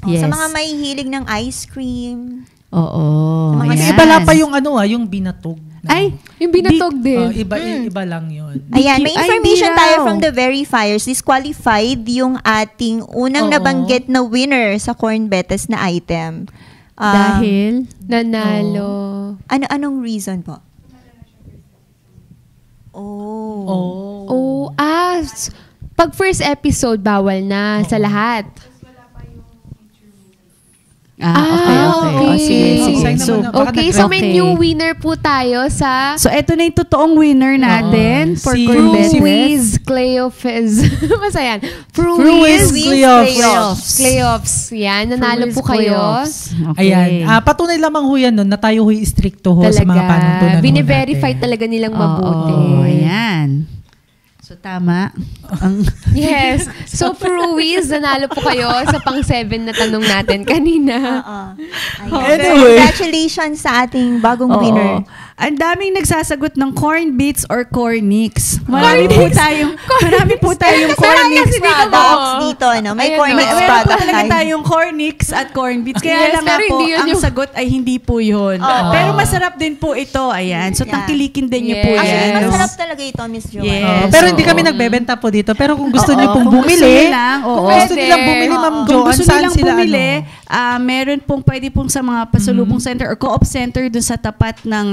Yes. Sa mga may hilig ng ice cream. Oo. Mas ayan. Iba lang pa yung yung binatog. Ay, Yung binatog din. Iba lang yun. Ayan, may Ay, information hindi tayo raw. from the verifiers. Disqualified yung ating unang Oo. nabanggit na winner sa Corn Betes na item. dahil Nanalo. Anong reason po? Oh. Pag first episode, bawal na sa lahat. okay. okay. Sige. Sayang So, naman na- Okay, so may Okay. new winner po tayo sa so eto na yung totoong winner natin for Si- Corn Betes. Fruiz Cleofes. Basta yan. Fruiz Cleofes. Cleofes. Yan, nanalo po kayo. Okay. Ayan. Patunay lamang ho yan nun na tayo ho'y stricto ho sa mga panuntunan ho Bine-verify natin. talaga nilang Oo, mabuti. ayan. So, tama. Yes. So, Fruiz, nanalo po kayo sa pang-7 na tanong natin kanina. Ayan. Anyway. Congratulations sa ating bagong Oo. winner. Ang daming nagsasagot ng corn beets or cornix. Marami po tayong cornix. Cornix products dito, May Ayan, Cornix Meron po product talaga tayo. tayong cornix at corn beets. Kaya Yes, lang nga pero po, hindi yun ang yung- sagot ay hindi po yun. Pero masarap din po ito. Ayan. So, Yeah. tangkilikin din niyo po Yes. Actually, yan. masarap talaga ito, Miss Joanne. Yes. Pero hindi Oo. kami nagbebenta po dito. Pero kung gusto niyo pong Kung gusto bumili, niyo lang, oo. kung gusto nilang bumili, Ma'am Kung Joanne, gusto saan nilang sila bumili, meron pong pwede pong sa mga pasalubong center or co-op center dun sa tapat ng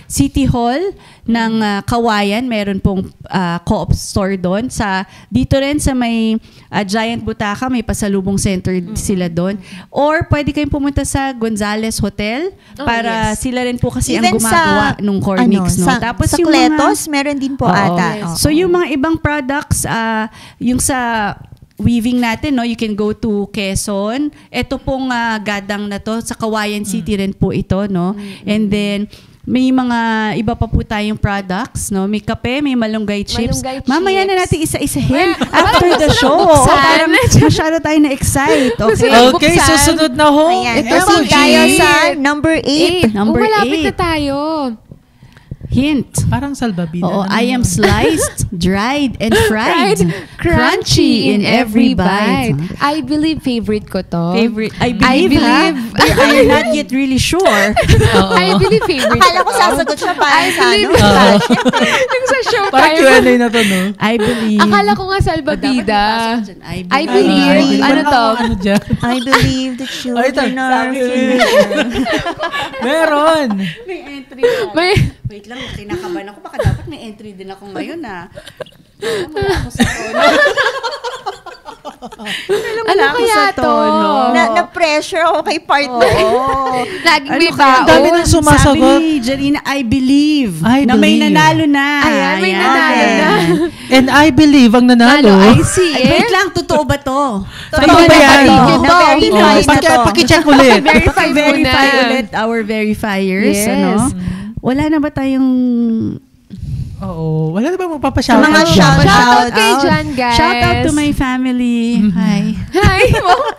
City Hall ng Kawayan. Meron pong co-op store doon. Dito rin sa may Giant Butaka, may pasalubong center sila doon. Or pwede kayong pumunta sa Gonzales Hotel para sila rin po kasi ang gumagawa ng cornix. No? Tapos sa yung Kletos, meron din po Oo. ata. So yung mga ibang products, yung sa weaving natin, you can go to Quezon. Ito pong gadang na to, sa Kawayan City rin po ito, no? And then, may mga iba pa po tayong products, no? May kape, may malunggay chips. Malunggay Mamaya na chips. natin isa-isahin Well, after the gusto show. na buksan. Parang masyado tayo na-excite. Okay. Okay, Buksan. susunod na ho. Ayan. Ito Proceed si tayo G. sa number 8. Number malapit 8. na tayo. Hint. Parang salbabida. Oo, Ano I am yun? slied, dried, and fried. Crunchy in every bite. Huh? I believe favorite ko to. Favorite. I I believe, ha? believe. But I'm not yet really sure. I believe favorite Akala ko to. sasagot siya para sa believe- Yung sa show Parang time. Q&A na to, no? I believe. Akala ko nga salbabida. I I believe. Ano Parang to? Ano dyan? I believe the Ay, ito. children are Meron. May entry na. May, Wait lang, kinakabahan ako. Baka dapat may entry din ako ngayon, ha? Wala ako sa Ano kaya to? Na-pressure ako kay partner. Laging may Ang baon. dami nang sumasagot. Sabi ni Janina, I believe I na may believe. nanalo na. Ayan, may nanalo na. And I believe ang nanalo. Nalo, I see Ay, wait it. lang, totoo ba to? Totoo ba yan? Na-verify na to. Pakicheck ulit. Verify mo na. Verify ulit our verifiers. Yes. Ano? Wala na ba tayong... Oo. Wala na ba Sa magpapashout? mga Shout out Shout kay out. John, guys. Shout out to my family. Hi. Hi.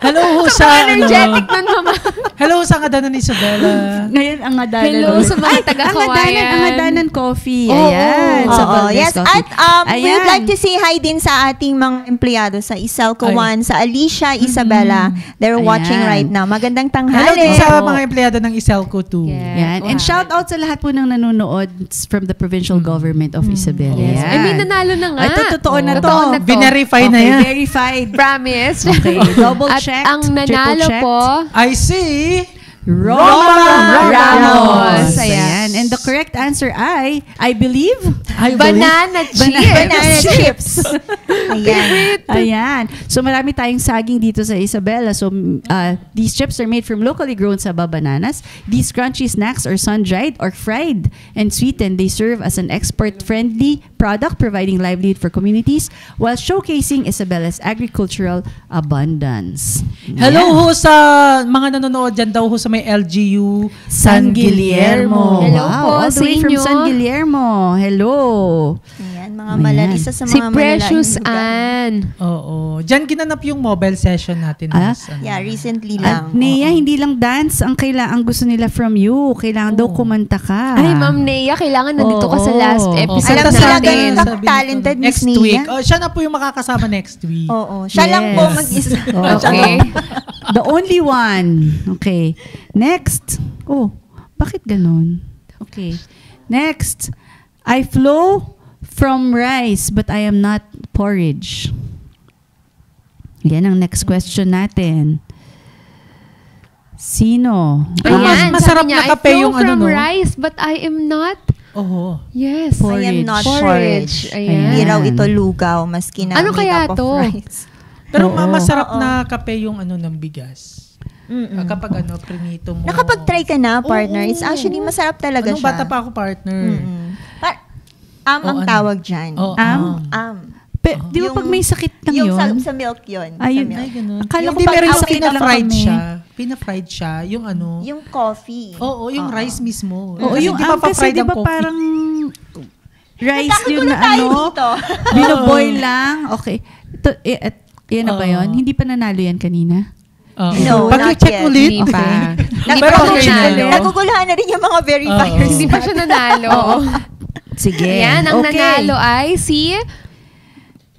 Hello ho sa Energetic nun, mama. Hello sa kadanan ni Isabella. Ngayon, ang adanan. Hello ulit. sa mga taga-Kawayan. Ang adanan coffee. Oo, Ayan. oo. Sa Oo, Valdez yes. Coffee. At we would Ayan. like to say hi din sa ating mga empleyado sa Iselco Ay. 1, sa Alicia, Isabella. They're Ayan. watching right now. Magandang Hello tanghali. din sa mga empleyado ng Iselco 2. Yes. Yan. And shout out sa lahat po ng nanonood from the provincial government of Isabela. Yes. Yan. I mean, nanalo na nga. Ay, totoo na to. Totoo na to. Binerify na Okay, yan. verified. Promise. Okay, double At checked, ang nanalo triple checked. po, I see. Roma Ramos. Ayan. And the correct answer I believe, banana chips. Banana chips. Ayan. ayan. So marami tayong saging dito sa Isabela. So these chips are made from locally grown Saba bananas. These crunchy snacks are sun-dried or fried and sweetened. They serve as an export-friendly product providing livelihood for communities while showcasing Isabella's agricultural abundance. Hello ho sa mga nanonood dyan daw ho sa may LGU San Guillermo. Hello Wow, po all sa the way from inyo. San Guillermo. Hello. Ayan, mga malalisa sa Si mga Precious malalaking lugar. Ann. Oo. Diyan ginanap yung mobile session natin. Miss, ano. Yeah, recently At lang. Nea, hindi lang dance ang kailangan gusto nila from you. Kailangan daw kumanta ka. Ay, Ma'am Nea, kailangan nandito ka sa Oo. last episode Alam Kanta nila sa natin. ganun atin, sabi ni talented, Tony. Miss Next week. Nia. Oh, siya na po yung makakasama next week. Oo. Siya lang po Yes. mag-isa. Okay. The only one. Okay. Next. Oh, bakit ganun? Okay. Next. I flow from rice but I am not porridge. Yan ang next question natin. Sino? Pero Ayan, masarap sabi niya, na kape I flow yung ano, from no? rice, but I am not. Oo. Yes. Porridge. I am not Porridge. porridge. Ayan. Hindi raw ito lugaw, maski na Ano made kaya up of to? rice. Pero Oo. masarap Oo. na kape yung ano ng bigas. Kapag ano, prinito mo. Nakapag-try ka na, partner. Oo. It's actually masarap talaga Anong siya. bata pa ako, partner. Ang ano? tawag dyan. Oo. Di ba Yung- pag may sakit lang yung yun? sa milk yun. Ayun. sa milk. Ay, ganun. Akala Yung ko di pag meron yung sakit na lang pina-fried kami. siya. Pina-fried siya. Yung ano. Yung coffee. Oo, yung rice mismo. Oo, Kasi yung di ba kasi pa-fried di ang ba coffee? parang rice Nagkakagulo yun na tayo ano? dito. Binoboil lang. Okay. Ito, yan na ba Oo. yun? Hindi pa nanalo yan kanina? No, Pag-check not yet. ulit. Hindi pa. Hindi Pero pa okay siya na. nanalo. Naguguluhan na rin yung mga verifiers. Hindi pa siya nanalo. Sige. Ayan, ang Okay. nanalo ay si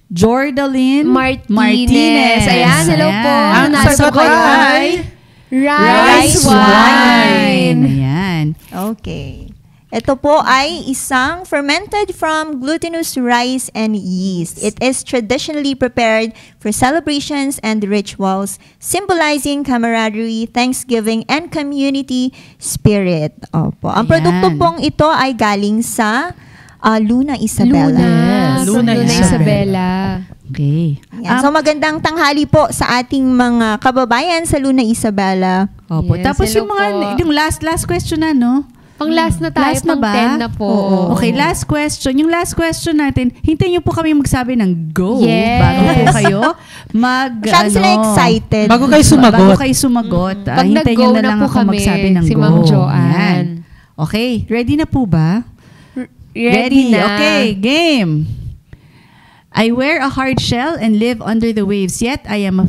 Jordaline Martinez. Ayan, hello po. Ang Nanalo sagot ko ay rice Rice wine. Ayan. Okay. Ito po ay isang fermented from glutinous rice and yeast. It is traditionally prepared for celebrations and rituals, symbolizing camaraderie, thanksgiving, and community spirit. Opo. Ang Ayan. produkto pong ito ay galing sa Luna Isabela. Yes. Luna Luna Isabela. Okay. Ayan. So magandang tanghali po sa ating mga kababayan sa Luna Isabela. Opo. Yes, Tapos hello yung mga, po. yung last question na, no? Pang last na tayo, Last na pang ba? 10 na po. Oo. Okay, last question. Yung last question natin, hintayin niyo po kami magsabi ng go Yes. bago po kayo Masyado sila excited. Bago kayo sumagot. Bago kayo sumagot. Pag Hintayin niyo nag-go na na lang po ako kami, magsabi ng si go. Ma'am Joanne. Yan. Okay, ready na po ba? Ready na. Okay, game. I wear a hard shell and live under the waves, yet I am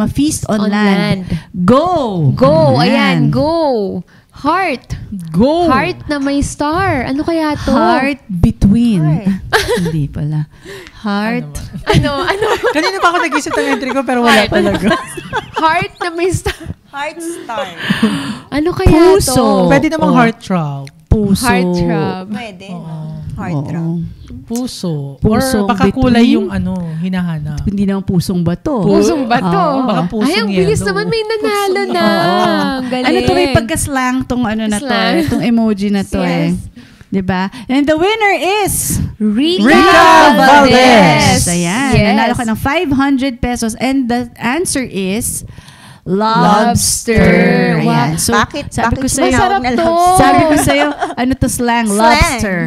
a feast on, On land. land. Go! Go. Yan. Ayan, go. Heart. Go! Heart na may star. Ano kaya to? Heart between. Heart. Hindi pala. Heart. Ano? Kanina pa ako nag-isip ng entry ko pero wala talaga. Heart na may star. Heart star. Ano kaya Puso. to? Pwede namang Oh. heart throb. Puso. Heart throb. Pwede. Heart Oo. throb. Puso. Pusong Or baka between? kulay yung ano, hinahanap. Hindi naman pusong bato. Pusong bato. Oo. Baka pusong Ay, ang bilis yellow. naman may nanalo na. Ang galing. Ano to, may pagka-slang tong ano na to, Slang. itong emoji na to Yes. 'Di ba? And the winner is Rica Valdez. Ayan, Yes. nanalo ka ng 500 pesos and the answer is Lobster. lobster. Ayan. So, Bakit sabi ko sa'yo, Masarap na to. sabi ko sa'yo, ano to slang? Slang. Lobster.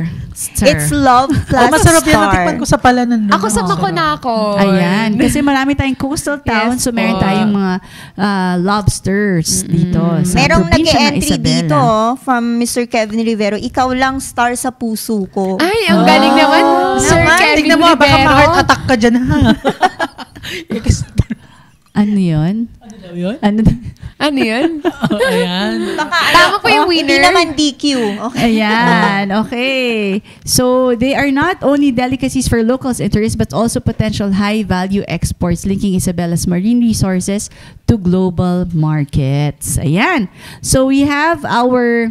It's love plus Masarap yan. star. Natikman ko sa palanan. Ako sa Maconacon. Ayan. Kasi marami tayong coastal town, Yes so meron po. tayong mga lobsters dito. Sa Merong probinsya ng nag-entry Isabela. dito from Mr. Kevin Rivero. Ikaw lang star sa puso ko. Ay, ang galing naman. Sir Naman. Kevin Tingnan mo, baka Rivero. ma-heart attack ka dyan, ha? Ano yun? Ano daw yun? Ano? Ano yun? Ayan. Baka Tama po yung Hindi winner. naman DQ. Okay. Ayan, okay. So, they are not only delicacies for locals and tourists, but also potential high-value exports linking Isabella's marine resources to global markets. Ayan. So, we have our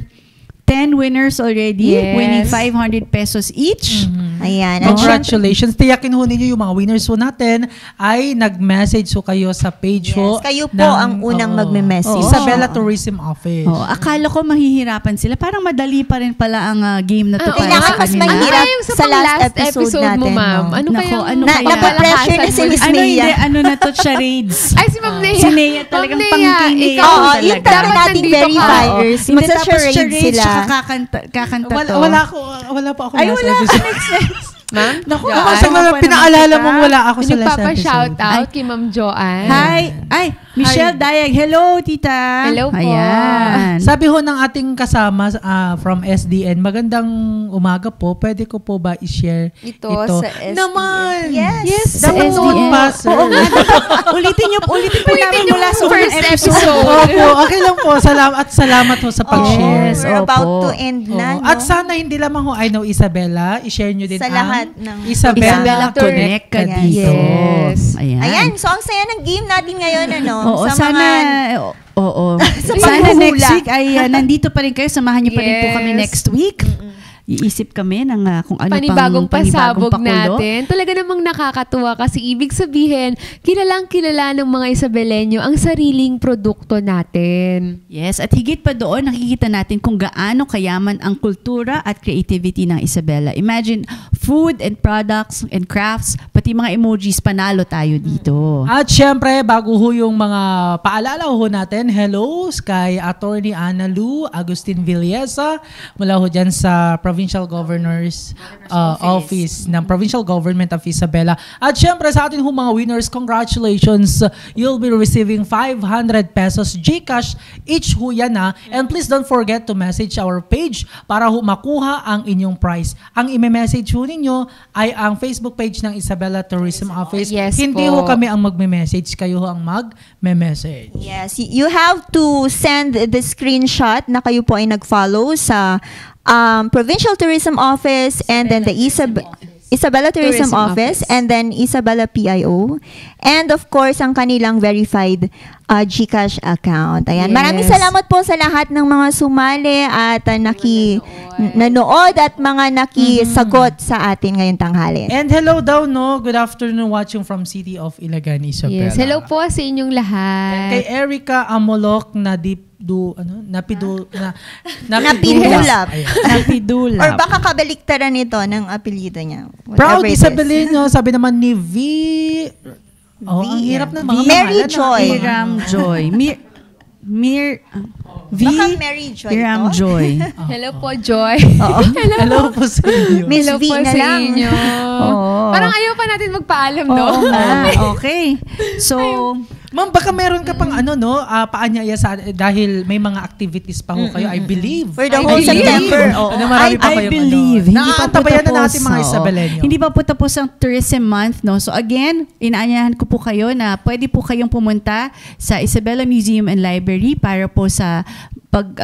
10 winners already, Yes. winning 500 pesos each. Ayan. At syempre, Congratulations. Tiyakin ho ninyo yung mga winners ho natin ay nag-message ho kayo sa page ho. Yes, kayo po ang unang magme-message. Isabela Tourism Office. Oh, akala ko mahihirapan sila. Parang madali pa rin pala ang game na to para Kailangan sa mas kanila. mahirap Ay, yung sa last episode mo, natin, ma'am. no? Ano Nako, kaya? ano kaya? Napapressure na si Miss Ano Mia. hindi, ano na to, charades. Ay, si Ma'am Nea. Si Nea talagang Ma'am pang-king Nea ikaw Oo, talaga. yung tatlo Dapat nating nandito ka. verifiers. Hindi, tapos Magsa-charade charades, sila. tsaka kakanta to. Wala pa ako Ay, last wala ka episode. next next. Ma'am? Naku, Joanne? Ako Ay, sa pa naman pinaalala kita. mong wala ako sa last episode. Nagpapa-shoutout kay Ma'am Joanne. Hi. Ay, Michelle Dayag. Hello, tita. Hello po. Ayan. Sabi ho ng ating kasama from SDN, magandang umaga po. Pwede ko po ba i-share Ito ito? sa SDN. Naman! Yes. Dapat Sa noon SDN. pa, sir. Oo nga. ulitin po namin yung mula sa unang first episode. episode. Opo, okay lang po. Salamat ho sa pag-share. Yes, We're about opo. to end na, Oo. no? At sana hindi lamang ho I know Isabela, i-share nyo din Sa ang lahat ng Isabella Connect ka Yes. dito. Yes. Ayan. Ayan, so ang saya ng game natin ngayon, ano? Oo, sa sana, mga... oo. Sa Sana paghuhula. next week ay nandito pa rin kayo. Samahan niyo pa rin po Yes. kami next week. Iisip kami ng kung ano Panibagong pang pasabog pakulo. natin. Talaga namang nakakatuwa kasi ibig sabihin, kilalang kilala ng mga Isabelenyo ang sariling produkto natin. Yes, at higit pa doon, nakikita natin kung gaano kayaman ang kultura at creativity ng Isabela. Imagine, food and products and crafts, pati mga emojis, panalo tayo dito. At syempre, bago ho yung mga paalala ho natin, hello kay Attorney Ana Lu Agustin Villesa mula ho dyan sa Provincial Governor's Office ng Provincial Government of Isabela. At syempre sa atin ho mga winners, congratulations! You'll be receiving 500 pesos GCash each ho yan ha. And please don't forget to message our page para ho makuha ang inyong prize. Ang ime-message ho ninyo ay ang Facebook page ng Isabela Tourism Office. Yes Hindi po. ho kami ang magme-message, kayo ho ang mag-message. Yes, you have to send the screenshot na kayo po ay nag-follow sa Provincial Tourism Office and then the Isabela Tourism Office and then Isabela PIO and of course ang kanilang verified GCash account. Ayan. Yes. Maraming salamat po sa lahat ng mga sumali at nanood at mga nakisagot sa atin ngayong tanghali. And hello daw, no? Good afternoon watching from City of Ilagan, Isabela. Yes. Hello po sa inyong And lahat. kay Erica Amolok na Napidulap. Ayan. Napidulap. Or baka kabaliktaran ito ng apelyido niya. Proud Whatever it is. Isabelino, sabi naman ni V. Oh, ang hirap ng mga Mary pangalan, Joy. Hiram Joy. V. Baka Mary Joy Hiram to. Joy. Hello po, Joy. Hello po sa inyo. Miss Hello V po na sa lang. inyo. Oo. Parang ayaw pa natin magpaalam, no? Oo nga. Okay. So, Ma'am, baka meron ka pang paanyaya sa dahil may mga activities pa ho kayo, I believe. For the I whole believe. September. Oo. Marami pa I kayong believe. Hindi pa po Naaantabayan na tapos. natin mga Oo. Isabelenyo. Hindi pa po tapos ang tourism month, no? So again, inaanyahan ko po kayo na pwede po kayong pumunta sa Isabela Museum and Library para po sa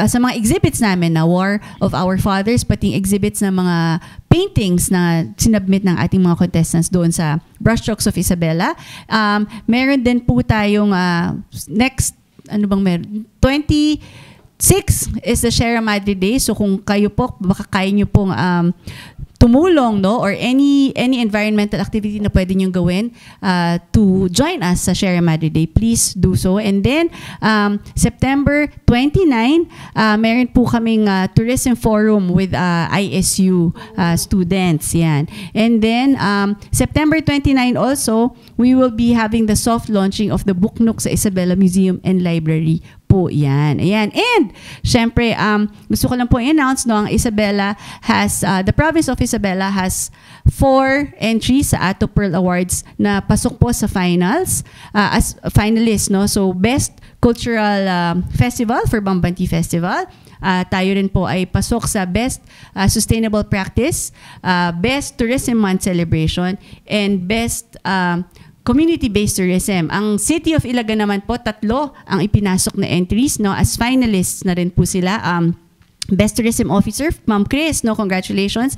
sa mga exhibits namin na War of Our Fathers, pati exhibits ng mga paintings na sinubmit ng ating mga contestants doon sa Brushstrokes of Isabela. Meron din po tayong next, ano bang meron? 26 is the Sierra Madre Day. So kung kayo po, baka kaya nyo pong tumulong, no, or any environmental activity na pwede niyong gawin to join us sa Sierra Madre Day, please do so. And then September 29, meron po kaming tourism forum with ISU students, yan. And then September 29 also, we will be having the soft launching of the Book Nook sa Isabela Museum and Library po, yan. Ayan. And syempre, gusto ko lang po i-announce, no, ang Isabela has the province of Isabela has 4 entries sa Ato Pearl Awards na pasok po sa finals as finalists, no. So Best Cultural Festival for Bambanti Festival. Tayo rin po ay pasok sa Best Sustainable Practice, Best Tourism Month Celebration, and Best Community-Based Tourism. Ang City of Ilagan naman po, 3 ang ipinasok na entries, no, as finalists na rin po sila. Best Tourism Officer, Ma'am Chris, no, congratulations.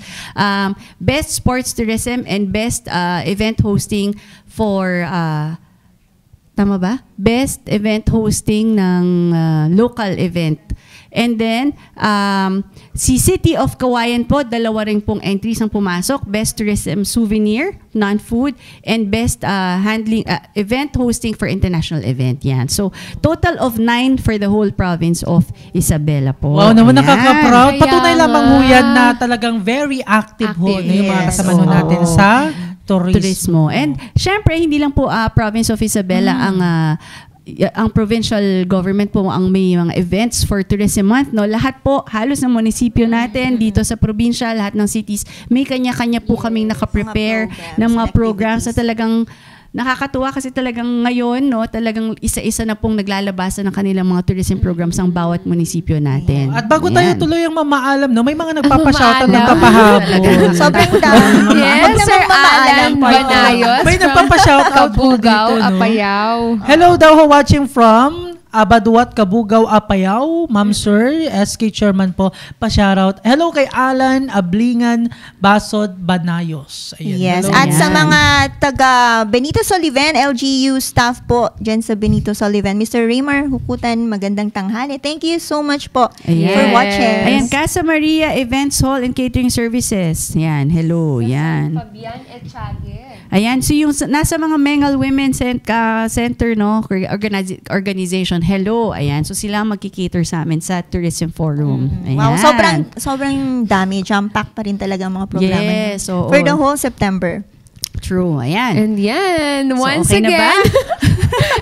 Best Sports Tourism and Best Event Hosting for, tama ba? Best Event Hosting ng local event. And then, si City of Kawayan po, 2 rin pong entries ang pumasok. Best Tourism Souvenir, non-food, and Best handling event hosting for international event. Yan. So, total of 9 for the whole province of Isabela po. Wow, naman Ayan. nakaka-proud. Kaya Patunay lamang nga. ho yan na talagang very active ho na yung mga Yes. kasama ho natin sa Turismo. And syempre, hindi lang po province of Isabela ang provincial government po ang may mga events for Tourism Month, no. Lahat po, halos ng munisipyo natin dito sa probinsya, lahat ng cities, may kanya-kanya po kaming nakaprepare ng mga programs na talagang nakakatuwa kasi talagang ngayon, no, talagang isa-isa na pong naglalabasan ng kanilang mga tourism programs ang bawat munisipyo natin. At bago tayo Ayan. tuloy ang mamaalam, no, may mga nagpapashoutout ng Mamaalam. kapahapon. Sobrang dami. Yes, Huwag Sir naman mamaalam Alan po. Banayos. May nagpapashoutout po Kabugaw, dito, no? Apayaw. Hello daw ho, watching from Abaduat, Kabugaw, Apayao. Ma'am Sir, SK Chairman po, pa-shoutout. Hello kay Alan Ablingan Basod Banayos. Ayan, Yes. hello. At sa Yan. mga taga Benito Soliven, LGU staff po dyan sa Benito Soliven, Mr. Raymar Hukutan, magandang tanghali. Thank you so much po for Ayan. watching. Ayan, Casa Maria Events Hall and Catering Services. Yan, hello, yan. Fabian Echage. Ayan, so yung nasa mga Mengal Women Center, no, organization, hello, ayan, so sila magkikater sa amin sa Tourism Forum. Ayan. Wow, sobrang dami. Jam-pack pa rin talaga ang mga programa. Yes, oo. For the whole September. True, ayan. And yan, So, once okay na ba? again.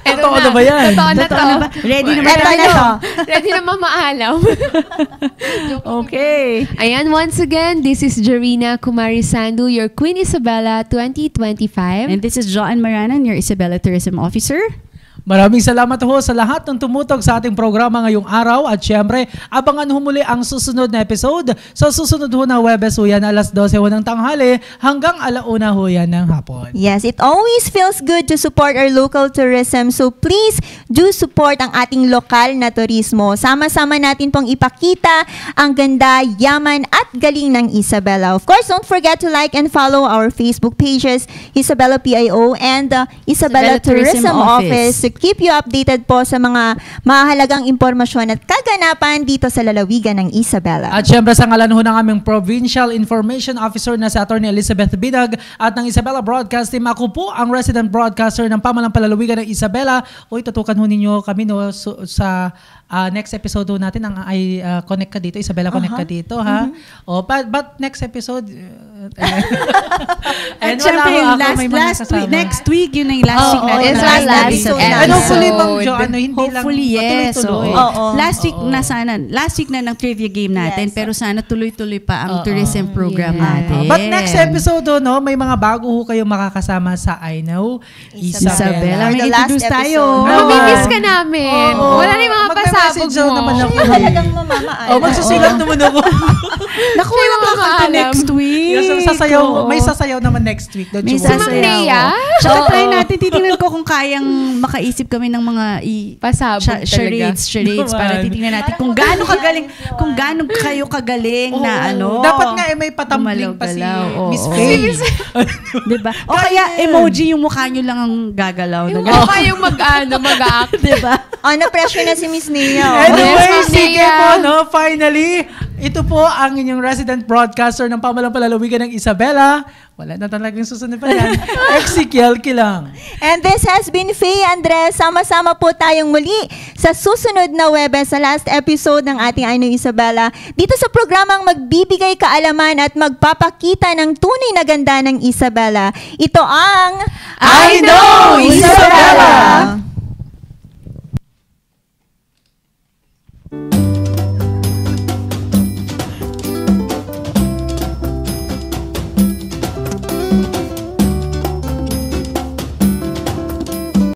Eto Totoo na ba yan? Totoo na Totoo na ba? Ready na ba Eto na tayo? to. Ready na mamaalam. Okay. Ayan, once again, this is Jarina Kumari Sandu, your Queen Isabela 2025. And this is Joanne Maranan, your Isabela Tourism Officer. Maraming salamat ho sa lahat ng tumutog sa ating programa ngayong araw at syempre, abangan ho muli ang susunod na episode. Sa susunod ho na Webes ho yan, alas 12 ho ng tanghali hanggang 1:00 ho yan ng hapon. Yes, it always feels good to support our local tourism. So please do support ang ating lokal na turismo. Sama-sama natin pong ipakita ang ganda, yaman at galing ng Isabela. Of course, don't forget to like and follow our Facebook pages, Isabela PIO and Isabela Tourism Office. To keep you updated po sa mga mahalagang impormasyon at kaganapan dito sa lalawigan ng Isabela. At syempre sa ngalan ho ng aming Provincial Information Officer na si Atty. Elizabeth Binag at ng Isabela Broadcast Team, ako po ang resident broadcaster ng pamalaang palalawigan ng Isabela. Uy, tutukan ho ninyo kami, no, sa next episode ho natin ang Connect ka dito, Isabela Connect ka dito, ha? O, but next episode, And syempre, next week, yun na yung last week natin. it's na our last episode. episode. And hopefully, Ma'am Jo, hindi Hopefully, lang yes. matuloy-tuloy. Oo. Last week na ng trivia game natin, Yes. pero sana tuloy-tuloy pa ang Oo. tourism program Yeah. natin. But next episode, no, may mga bago ho kayo makakasama sa I Know Isabela, For may the last introduce tayo. episode. Oo. Mamimiss ka namin. Oo. Wala na yung mga pasabog Magme-message daw mo. naman ako. Siya talagang mamamaalam. Oh, magsusulat naman ako. Naku, Siya walang kakanta mamaalam. next week. Yes, sasayaw, Oo. may sasayaw naman next week. Don't May you worry. Ma'am Nea? Tsaka try natin, titingnan ko kung kayang makaisip kami ng mga Pasabog talaga. charades para Naman. titingnan natin kung gaano kagaling, kung gaano kayo kagaling Oo. na ano. Dapat nga may patambling pa si Gumalaw-galaw. Oo. Miss Faye. Diba? O kaya emoji yung mukha nyo lang ang gagalaw. Yung Na mukha yung mag-act. diba? Oh, na-pressure na si Miss Nia. Anyway, Yes, Ma'am sige Nea. po, no, finally, Ito po ang inyong resident broadcaster ng Pamalang Palalawigan ng Isabela. Wala na talagang susunod pa yan. Ezekiel Kilang. And this has been Faye Andres. Sama-sama po tayong muli sa susunod na Webes, sa last episode ng ating I Know Isabela. Dito sa programang magbibigay kaalaman at magpapakita ng tunay na ganda ng Isabela. Ito ang I Know Isabela!